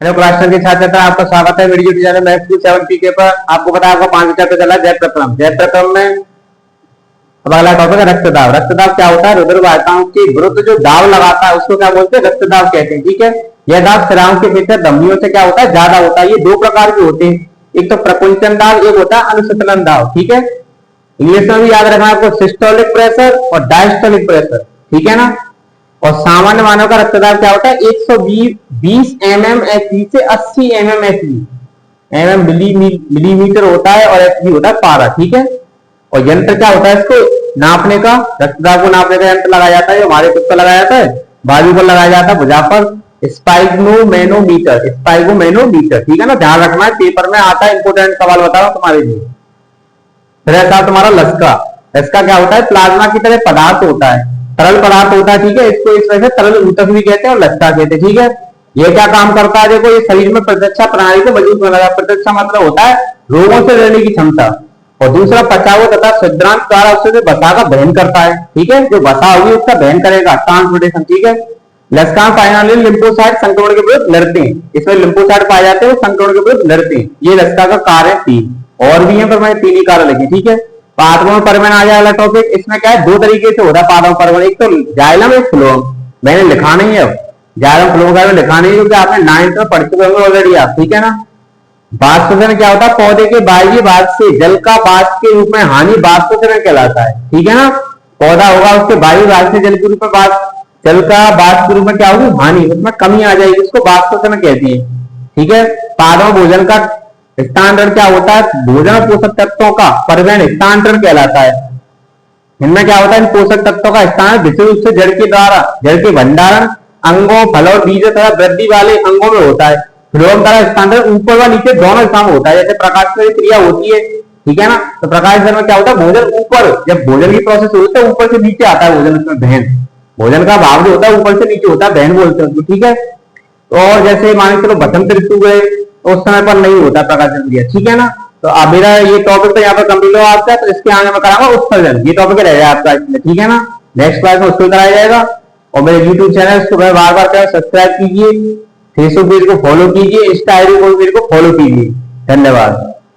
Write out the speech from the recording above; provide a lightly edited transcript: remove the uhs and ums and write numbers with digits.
Hello class 10 के छात्र, आपका स्वागत है मेरी यूट्यूब चैनल मैथ्स 7 पीके पर। आपको पता है आपका 5 चैप्टर चला जैव प्रक्रम। जैव प्रक्रम में अब अगला टॉपिक है रक्तदाब। रक्तदाब क्या होता है? रुधिर वाहिकाओं की विरुद्ध जो दाब लगाता है उसको क्या बोलते हैं? रक्तदाब कहते हैं। ठीक है, यह दाब सिराओं के भीतर धमनियों से क्या होता है? ज्यादा होता है। ये दो प्रकार के होते हैं, एक तो प्रकुंचन दाब, एक होता है अनुसंतलन दाब। ठीक है, इंग्लिश में भी याद रखना आपको, सिस्टोलिक प्रेशर और डायस्टोलिक प्रेशर। ठीक है ना। और सामान्य मानव का रक्तदाब क्या होता है? 120 mmHg से 80 mmHg, mm मिलीमीटर होता है और Hg होता है पारा। ठीक है, और यंत्र क्या होता है इसको नापने का? रक्तदाब को नापने का यंत्र लगाया जाता है, हमारे खुद पर लगाया जाता है, बाजू पर लगाया जाता है, भुजा पर, स्पाइगोमेनोमीटर। स्पाइगोमेनोमीटर, ठीक है ना, ध्यान रखना है, पेपर में आता है, इंपोर्टेंट सवाल बता रहा हूं तुम्हारे लिए। फिर ऐसा तुम्हारा लस्का। लस्का क्या होता है? प्लाज्मा की तरह पदार्थ होता है, तरल पदार्थ होता है। ठीक है, इसको इस वजह से तरल ऊतक भी कहते हैं और लस्का कहते हैं। ठीक है, ये क्या काम करता है? देखो, ये शरीर में प्रतिरक्षा प्रणाली को मजबूत बनाता है। प्रतिरक्षा मतलब होता है रोगों से लड़ने की क्षमता, और दूसरा पचाव तथा छिद्रांत द्वारा उससे वसा का दहन करता है। ठीक है, जो वसा होगी उसका दहन करेगा, ट्रांसपोर्टेशन। ठीक है, लस्का फाइनली लिम्फोसाइट संक्रमण के विरुद्ध लड़ते हैं। इसमें लिम्फोसाइट पाए जाते हैं, वो संक्रमण के विरुद्ध लड़ते हैं। ये लस्का का कार्य 3 और भी है, पर मैं 3 ही कार्य लिखे। ठीक है, पादपों परमेन आ जाएगा टॉपिक। इसमें क्या है, 2 तरीके से होता है पादपों परमेन, एक तो जाइलम, एक फ्लोएम। मैंने लिखा नहीं है, जाइलम फ्लोएम का लिखा नहीं है क्योंकि आपने 9th में पढ़ चुके होंगे ऑलरेडी आप। ठीक है ना। वाष्पोषण क्या होता है? पौधे के बाह्य भाग से जल का वाष्प के रूप में हानि वाष्पोषण कहलाता है। ठीक है ना, पौधा होगा उसके बाह्य भाग से जल के रूप में जल का वाष्प के रूप में क्या होगी? हानि, उसमें कमी आ जाएगी, उसको वाष्पोषण कहते हैं। ठीक है, पादप भोजन का स्थानांतरण क्या होता है? भोजन पोषक तत्वों का परिवहन स्थानांतरण कहलाता है। इनमें क्या होता है? इन पोषक तत्वों का स्थान विशेष रूप से जड़ के द्वारा जड़ के भंडारण, अंगों, फल और बीज तथा वृद्धि वाले अंगों में होता है। फ्लोएम का स्थानांतरण ऊपर व नीचे दोनों स्थान में होता है। जैसे प्रकाश की क्रिया होती है, ठीक है ना, तो प्रकाश में क्या होता है? भोजन ऊपर, जब भोजन की प्रोसेस होती है ऊपर से नीचे आता है भोजन, उसमें दहन, भोजन का भाव जो होता है ऊपर से नीचे होता है, दहन बोलते हैं। ठीक है, और जैसे मान के चलो बसंत ऋतु गए तो उस समय पर नहीं होता प्रकाशन क्रिया। ठीक है ना, तो अब मेरा ये टॉपिक तो यहाँ पर कंप्लीट हो आपका, तो इसके आगे मैं कराऊंगा उत्सर्जन। ये टॉपिक रह जाएगा आपका इसमें। ठीक है ना, नेक्स्ट क्लास में उसको कराया जाएगा। और मेरे यूट्यूब चैनल को बार बार सब्सक्राइब कीजिए, फेसबुक पेज को फॉलो कीजिए, इंस्टा आईडी को मेरे को फॉलो कीजिए। धन्यवाद।